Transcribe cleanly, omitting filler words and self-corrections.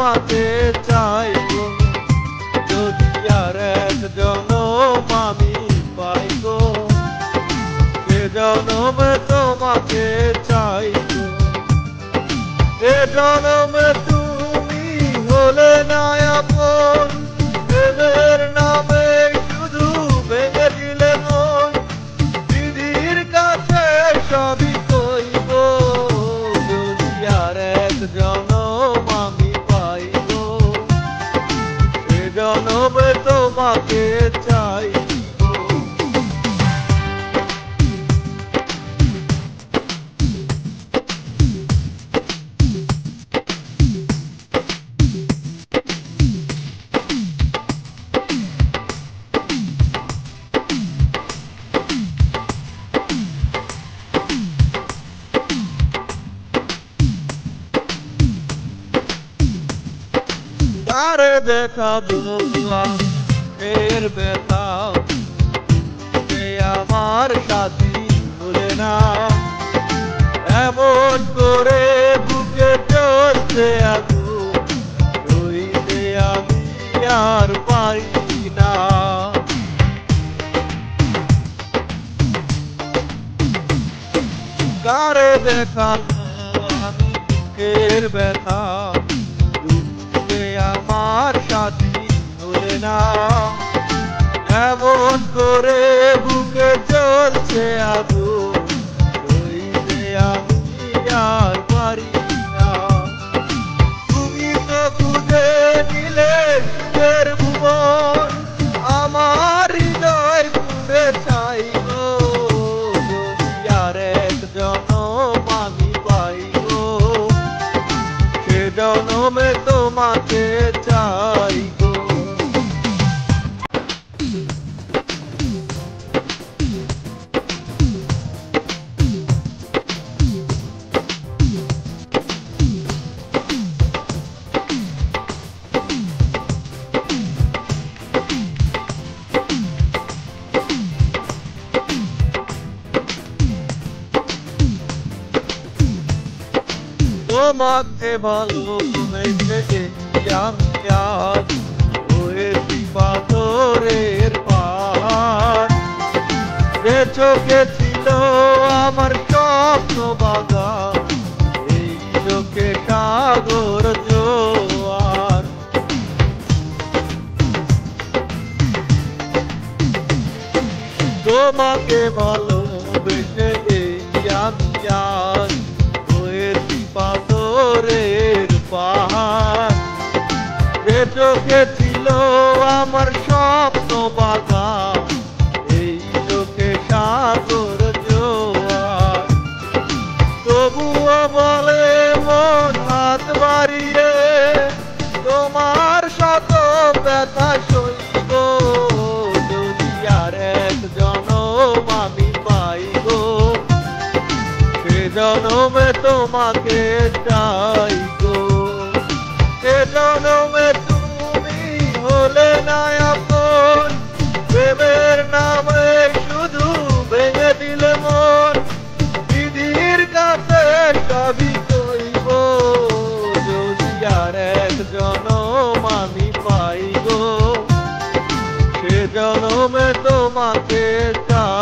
তোমাকে চাইবো, যদি আর এক জনম আমি পাই গো, এ জনমে তোমাকে চাইবো। এ জনমে তুমি হলে না আপন, প্রেমের নামে শুধু ভেঙে দিলে মন, বিধির কাছে সবই কইব, যদি আর এক জনম আমি পাইব, এ জনমে তোমাকে চাইব। তারে দেখাবো এর ব্যথা, সে আমার সাথী ভুলে না, এমন করে বুকে চলছে আগুন, রইতে আমি আর পারি না। কারে দেখাবো আমি বুকের ব্যথা, আমার সাথী ভুলে না, এমন করে বুকে চলছে আগুন, রইতে আমি আর পারি না। তুমি তো খুঁজে নিলে সুখের ভুবন, আমার হৃদয় পুড়ে চাইব, যদি আর এক জনম আমি পাইব, সে জনমে তোমাকে চাইব। তোমাকে ভালোবেসে আমি আজ হয়েছি পাথরের পাহাড়, যে চোখে ছিল আমার স্বপ্ন বাগান, এই চোখে সাগর জোয়ার। তোমাকে ভালোবেসে আমি আজ হয়েছি পাথরের পাহাড়, যে চোখে ছিল আমার স্বপ্ন বাগান, এই চোখে সাগর জোয়ার। তবুও বলে মন হাত বাড়িয়ে, তোমার শত ব্যথা সইব, যদি আর এক জনম আমি পাইব, সে জনমে তোমাকে চাইব। সে জনমে তুমি হলে না আপন, প্রেমের নামে শুধু ভেঙে দিলে মন, বিধির কাছে সবই কইব, যদি আর এক জনম আমি